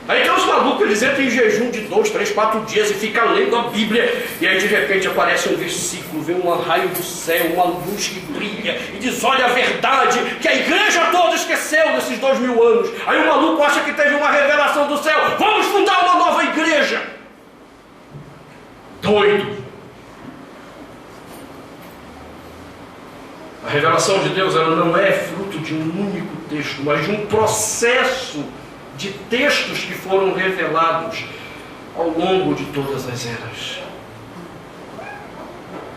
Aí tem os malucos, eles entram em jejum de 2, 3, 4 dias e ficam lendo a Bíblia. E aí de repente aparece um versículo, vem um raio do céu, uma luz que brilha e diz, olha a verdade que a igreja toda esqueceu nesses 2000 anos. Aí o maluco acha que teve uma revelação do céu, vamos fundar uma nova igreja. Doido. A revelação de Deus, ela não é fruto de um único texto, mas de um processo de textos que foram revelados ao longo de todas as eras.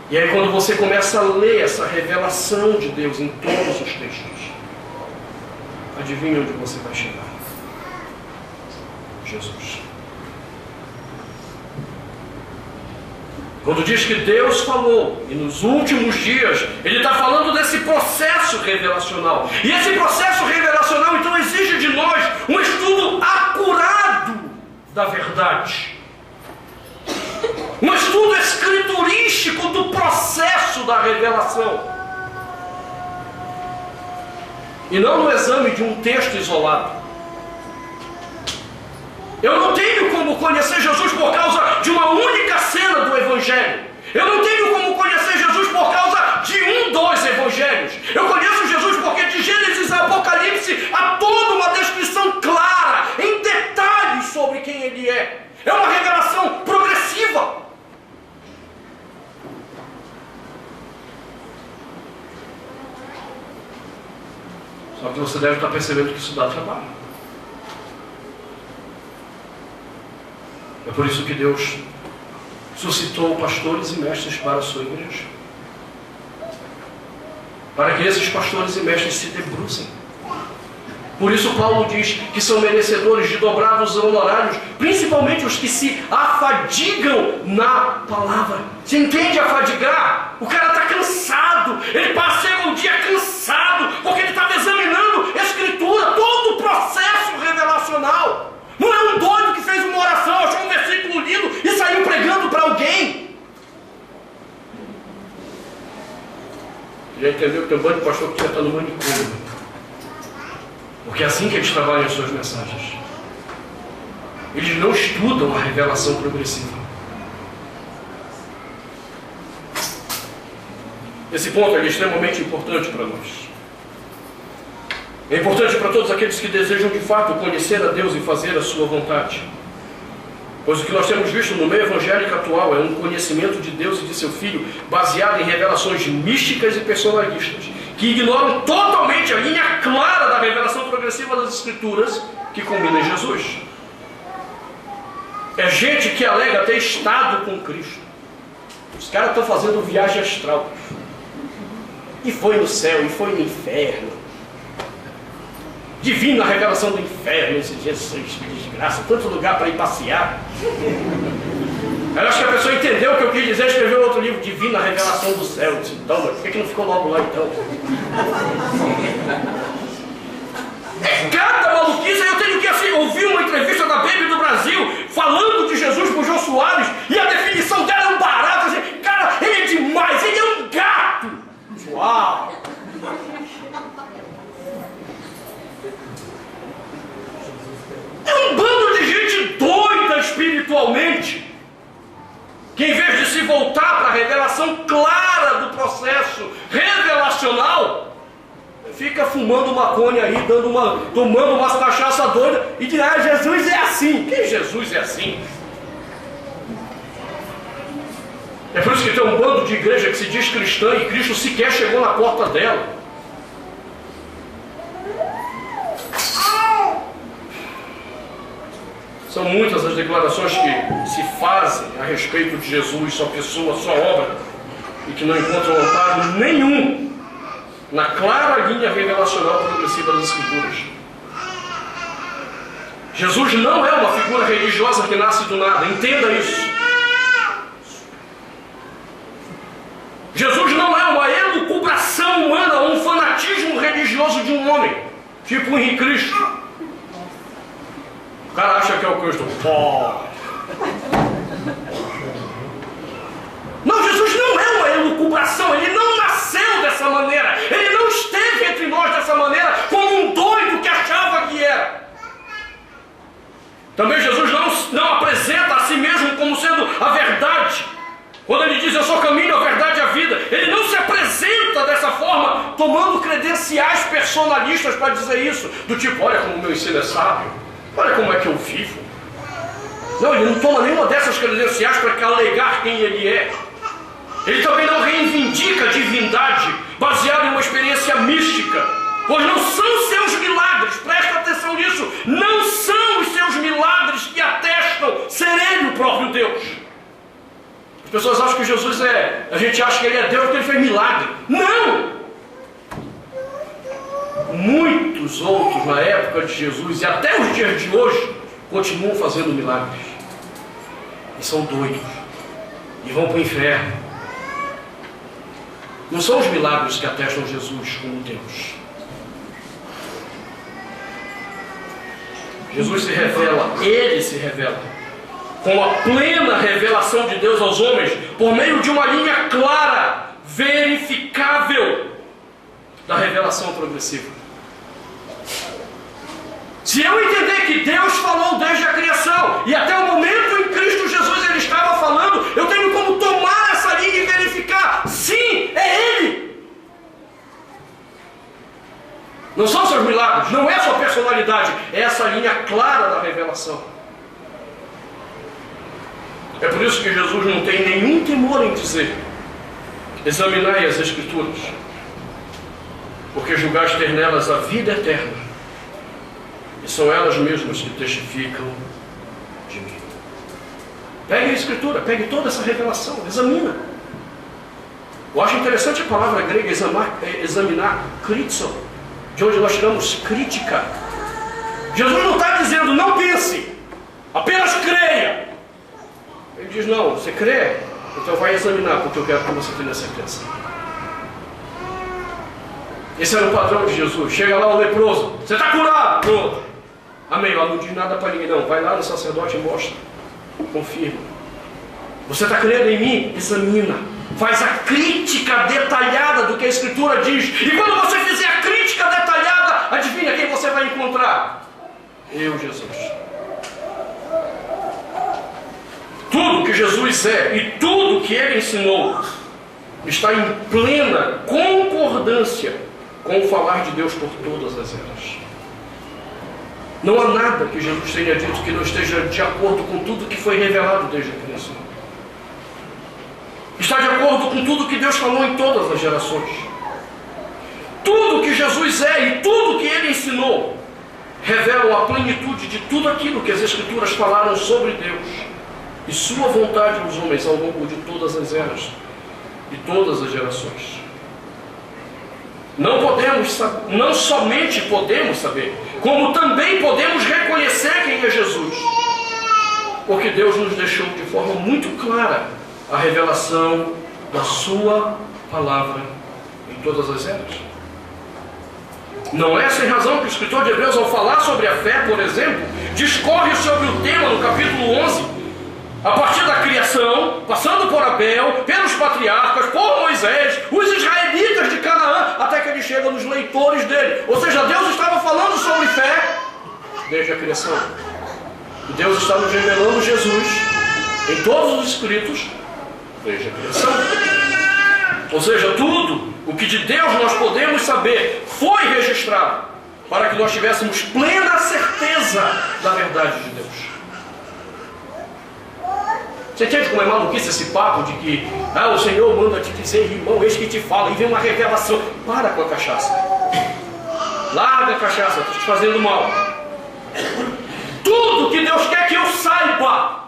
E aí quando você começa a ler essa revelação de Deus em todos os textos, adivinha onde você vai chegar? Jesus. Quando diz que Deus falou, e nos últimos dias, Ele está falando desse processo revelacional. E esse processo revelacional, então, exige de nós um estudo acurado da verdade. Um estudo escriturístico do processo da revelação. E não no exame de um texto isolado. Eu não tenho como conhecer Jesus por causa de uma única cena do Evangelho. Eu não tenho como conhecer Jesus por causa de dos evangelhos. Eu conheço Jesus porque de Gênesis a Apocalipse há toda uma descrição clara, em detalhes, sobre quem Ele é. É uma revelação progressiva. Só que você deve estar percebendo que isso dá trabalho. É por isso que Deus suscitou pastores e mestres para a sua igreja. Para que esses pastores e mestres se debrucem. Por isso Paulo diz que são merecedores de dobrados honorários, principalmente os que se afadigam na palavra. Você entende afadigar? O cara está cansado, ele passa o dia cansado, porque ele estava examinando a Escritura, todo o processo revelacional. Não é um doido que fez uma oração, achou um versículo lido e saiu pregando para alguém. Já entendeu que tem um bando de pastor que já está no manicômio? Porque é assim que eles trabalham as suas mensagens. Eles não estudam a revelação progressiva. Esse ponto é extremamente importante para nós. É importante para todos aqueles que desejam de fato conhecer a Deus e fazer a sua vontade. Pois o que nós temos visto no meio evangélico atual é um conhecimento de Deus e de seu Filho baseado em revelações místicas e personalistas, que ignoram totalmente a linha clara da revelação progressiva das Escrituras, que culmina em Jesus. É gente que alega ter estado com Cristo. Os caras estão fazendo viagem astral. E foi no céu, e foi no inferno. Divina revelação do inferno, esse Jesus, que desgraça, tanto lugar para ir passear. Eu acho que a pessoa entendeu o que eu quis dizer, escreveu outro livro, Divina Revelação do Céu. Eu disse, então, mas por que não ficou logo lá então? É cada maluquice. Eu tenho que assim, ouvir uma entrevista da Baby do Brasil falando de Jesus com o Jô Soares e a definição dela é um barato. Assim, cara, ele é demais, ele é um gato. Uau! É um bando de gente doida espiritualmente, que em vez de se voltar para a revelação clara do processo revelacional, fica fumando maconha aí, tomando umas cachaça doida e diz, ah, Jesus é assim. Que Jesus é assim? É por isso que tem um bando de igreja que se diz cristã e Cristo sequer chegou na porta dela. São muitas as declarações que se fazem a respeito de Jesus, sua pessoa, sua obra, e que não encontram amparo nenhum na clara linha revelacional progressiva das Escrituras. Jesus não é uma figura religiosa que nasce do nada, entenda isso. Jesus não é uma elucubração humana ou um fanatismo religioso de um homem, tipo o Henrique Cristo. O cara acha que é o Cristo. Não, Jesus não é uma elucubração, ele não nasceu dessa maneira, ele não esteve entre nós dessa maneira, como um doido que achava que era. Também Jesus não apresenta a si mesmo como sendo a verdade. Quando ele diz, eu sou o caminho, a verdade e a vida, ele não se apresenta dessa forma, tomando credenciais personalistas para dizer isso, do tipo, olha como o meu ensino é sábio, olha como é que eu vivo. Não, ele não toma nenhuma dessas credenciais para alegar quem ele é. Ele também não reivindica a divindade baseada em uma experiência mística, pois não são seus milagres, presta atenção nisso, não são os seus milagres que atestam ser ele o próprio Deus. As pessoas acham que Jesus a gente acha que ele é Deus porque ele fez milagre. Não! Muitos outros na época de Jesus e até os dias de hoje continuam fazendo milagres. E são doidos. e vão para o inferno. Não são os milagres que atestam Jesus como Deus. Jesus se revela, Ele se revela, com a plena revelação de Deus aos homens, por meio de uma linha clara, verificável, da revelação progressiva. Se eu entender que Deus falou desde a criação, e até o momento em Cristo Jesus Ele estava falando, eu tenho como tomar essa linha e verificar, sim, é Ele. Não são seus milagres, não é sua personalidade, é essa linha clara da revelação. É por isso que Jesus não tem nenhum temor em dizer: examinai as Escrituras, porque julgais ter nelas a vida eterna, e são elas mesmas que testificam de mim. Pegue a Escritura, pegue toda essa revelação, examina. Eu acho interessante a palavra grega examinar, kritzo, de onde nós tiramos crítica. Jesus não está dizendo, não pense, apenas creia. Ele diz, não, você crê? Então vai examinar, porque eu quero que você tenha certeza. Esse era o padrão de Jesus. Chega lá o leproso, você está curado, pronto. Amém, ela não diz nada para ninguém, não. Vai lá no sacerdote e mostra, confirma. Você está crendo em mim? Examina. Faz a crítica detalhada do que a Escritura diz. E quando você fizer a crítica detalhada, adivinha quem você vai encontrar? Eu, Jesus. Tudo que Jesus é e tudo que Ele ensinou está em plena concordância com o falar de Deus por todas as eras. Não há nada que Jesus tenha dito que não esteja de acordo com tudo que foi revelado desde a criação. Está de acordo com tudo que Deus falou em todas as gerações. Tudo que Jesus é e tudo que Ele ensinou revelam a plenitude de tudo aquilo que as Escrituras falaram sobre Deus e sua vontade aos homens ao longo de todas as eras e todas as gerações. Não somente podemos saber, como também podemos reconhecer quem é Jesus, porque Deus nos deixou de forma muito clara a revelação da sua palavra em todas as eras. Não é sem razão que o escritor de Hebreus, ao falar sobre a fé, por exemplo, discorre sobre o tema no capítulo 11, a partir da criação, passando por Abel, pelos patriarcas, por Moisés, os israelitas de Canaã, até que ele chega nos leitores dele. Ou seja, Deus estava falando sobre fé desde a criação. E Deus está nos revelando Jesus em todos os escritos desde a criação. Ou seja, tudo o que de Deus nós podemos saber foi registrado para que nós tivéssemos plena certeza da verdade de Deus. Você entende como é maluquice esse papo de que o Senhor manda te dizer, irmão, eis que te fala, e vem uma revelação. Para com a cachaça. Larga a cachaça, está te fazendo mal. Tudo que Deus quer que eu saiba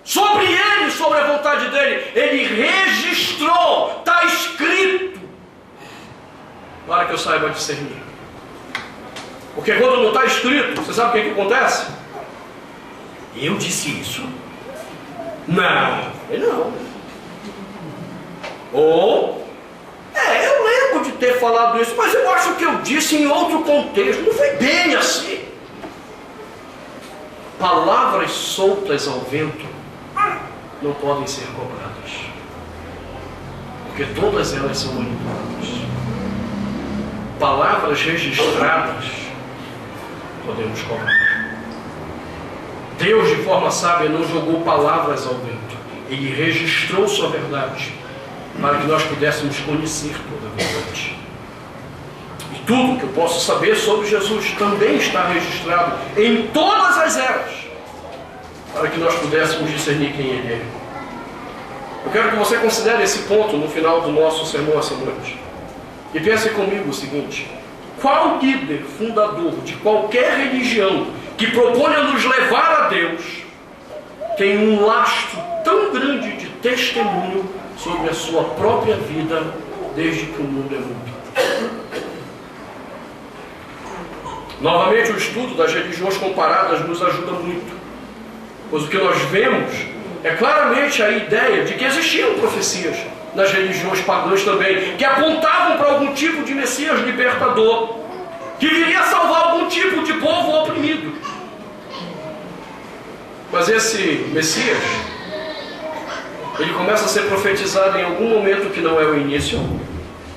sobre Ele, sobre a vontade dEle, Ele registrou, está escrito, para que eu saiba discernir. Porque quando não está escrito, você sabe o que acontece? Eu disse isso? Não. Ou, eu lembro de ter falado isso, mas eu acho que eu disse em outro contexto, não foi bem assim. Palavras soltas ao vento não podem ser cobradas, porque todas elas são manipuladas. Palavras registradas podemos cobrar. Deus, de forma sábia, não jogou palavras ao vento. Ele registrou sua verdade para que nós pudéssemos conhecer toda a verdade. E tudo que eu posso saber sobre Jesus também está registrado em todas as eras, para que nós pudéssemos discernir quem Ele é. Eu quero que você considere esse ponto no final do nosso sermão essa noite. E pense comigo o seguinte: qual líder fundador de qualquer religião que propõe a nos levar a Deus tem um lastro tão grande de testemunho sobre a sua própria vida desde que o mundo é mundo? Novamente, o estudo das religiões comparadas nos ajuda muito, pois o que nós vemos é claramente a ideia de que existiam profecias nas religiões pagãs também, que apontavam para algum tipo de Messias libertador, que viria salvar algum tipo de povo oprimido. Mas esse Messias, ele começa a ser profetizado em algum momento que não é o início,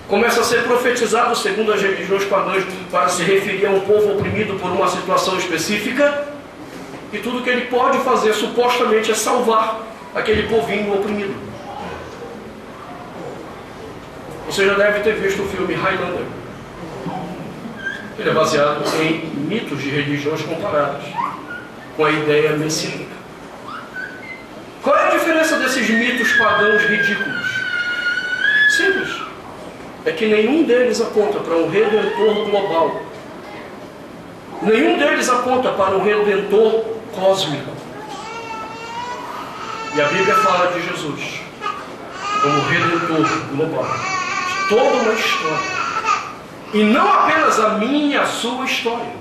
começa a ser profetizado segundo as religiões pagãs para se referir a um povo oprimido por uma situação específica, e tudo que ele pode fazer supostamente é salvar aquele povinho oprimido. Você já deve ter visto o filme Highlander. Ele é baseado em mitos de religiões comparadas com a ideia messiânica. Qual é a diferença desses mitos pagãos ridículos? Simples. É que nenhum deles aponta para um redentor global. Nenhum deles aponta para um redentor cósmico. E a Bíblia fala de Jesus como redentor global de toda uma história. E não apenas a minha e a sua história,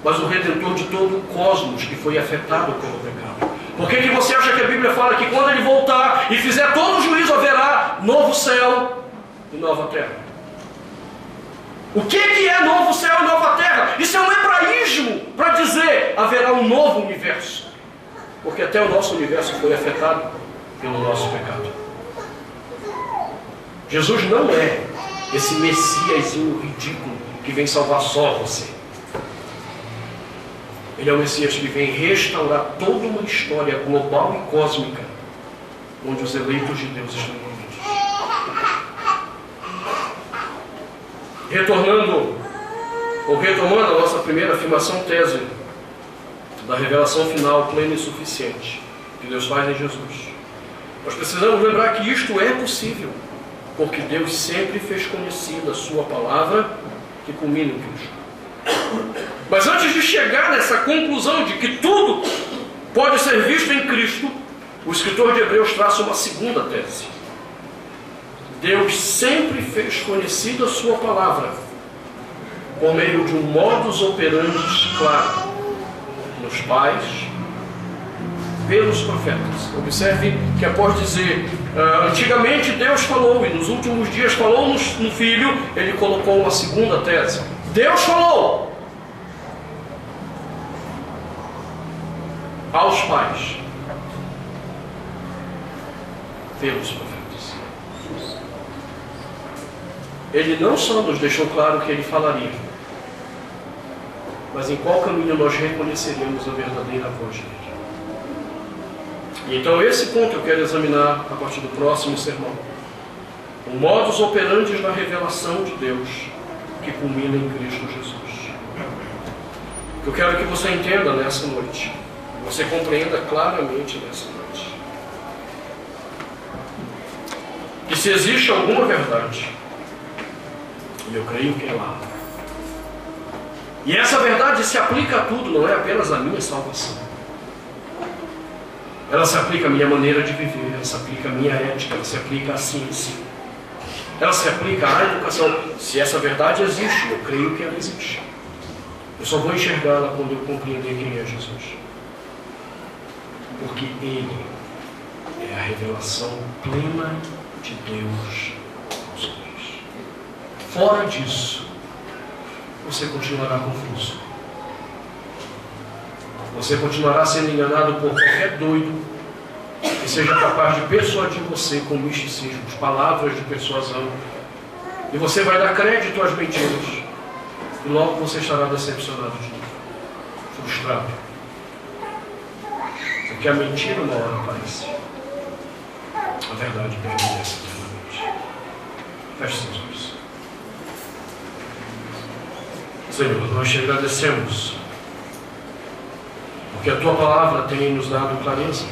mas o redentor de todo o cosmos que foi afetado pelo pecado. Por que você acha que a Bíblia fala que quando ele voltar e fizer todo o juízo, haverá novo céu e nova terra? O que é novo céu e nova terra? Isso é um hebraísmo para dizer haverá um novo universo. Porque até o nosso universo foi afetado pelo nosso pecado. Jesus não é esse Messiasinho ridículo que vem salvar só você. Ele é o Messias que vem restaurar toda uma história global e cósmica, onde os eleitos de Deus estão envolvidos. Retomando a nossa primeira afirmação tese da revelação final plena e suficiente que Deus faz em Jesus, nós precisamos lembrar que isto é possível, porque Deus sempre fez conhecida a sua palavra que culmina em Cristo. Mas antes de chegar nessa conclusão de que tudo pode ser visto em Cristo, o escritor de Hebreus traça uma segunda tese. Deus sempre fez conhecida a sua palavra por meio de um modus operandi claro nos pais, pelos profetas. Observe que após dizer antigamente Deus falou e nos últimos dias falou no Filho, ele colocou uma segunda tese. Deus falou aos pais pelos profetas. Ele não só nos deixou claro que ele falaria, mas em qual caminho nós reconheceríamos a verdadeira voz dele. E então esse ponto eu quero examinar a partir do próximo sermão. O modus operandi na revelação de Deus que culmina em Cristo Jesus. Eu quero que você entenda nessa noite, você compreenda claramente nessa noite, que se existe alguma verdade, e eu creio que é lá, e essa verdade se aplica a tudo, não é apenas a minha salvação. Ela se aplica à minha maneira de viver, ela se aplica à minha ética, ela se aplica à ciência, ela se aplica à educação. Se essa verdade existe, eu creio que ela existe. Eu só vou enxergá-la quando eu compreender quem é Jesus. Porque Ele é a revelação plena de Deus aos homens. Fora disso, você continuará confuso. Você continuará sendo enganado por qualquer doido que seja capaz de persuadir você com misticismos, palavras de persuasão. E você vai dar crédito às mentiras. E logo você estará decepcionado de novo, frustrado. Porque a mentira uma hora aparece. A verdade permanece eternamente. Feche seus olhos. Senhor, nós te agradecemos, porque a Tua palavra tem nos dado clareza.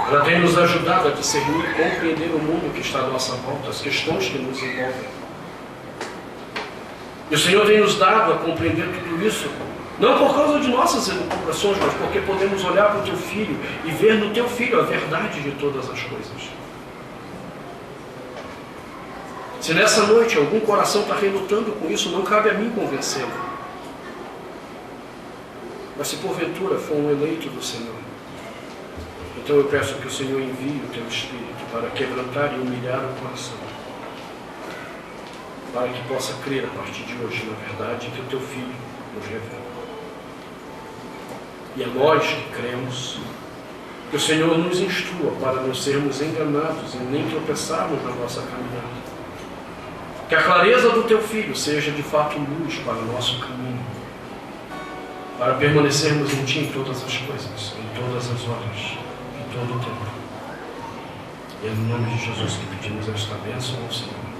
Ela tem nos ajudado a discernir e compreender o mundo que está à nossa volta, as questões que nos envolvem. E o Senhor tem nos dado a compreender tudo isso, não por causa de nossas elucubrações, mas porque podemos olhar para o Teu Filho e ver no Teu Filho a verdade de todas as coisas. Se nessa noite algum coração está relutando com isso, não cabe a mim convencê-lo. Mas se porventura for um eleito do Senhor, Então eu peço que o Senhor envie o Teu Espírito para quebrantar e humilhar o coração, para que possa crer a partir de hoje na verdade que o Teu Filho nos revela. E a nós que cremos, que o Senhor nos instrua para não sermos enganados e nem tropeçarmos na nossa caminhada. Que a clareza do Teu Filho seja de fato luz para o nosso caminho, para permanecermos em Ti em todas as coisas, em todas as horas, em todo o tempo. E é no nome de Jesus que pedimos esta bênção ao Senhor.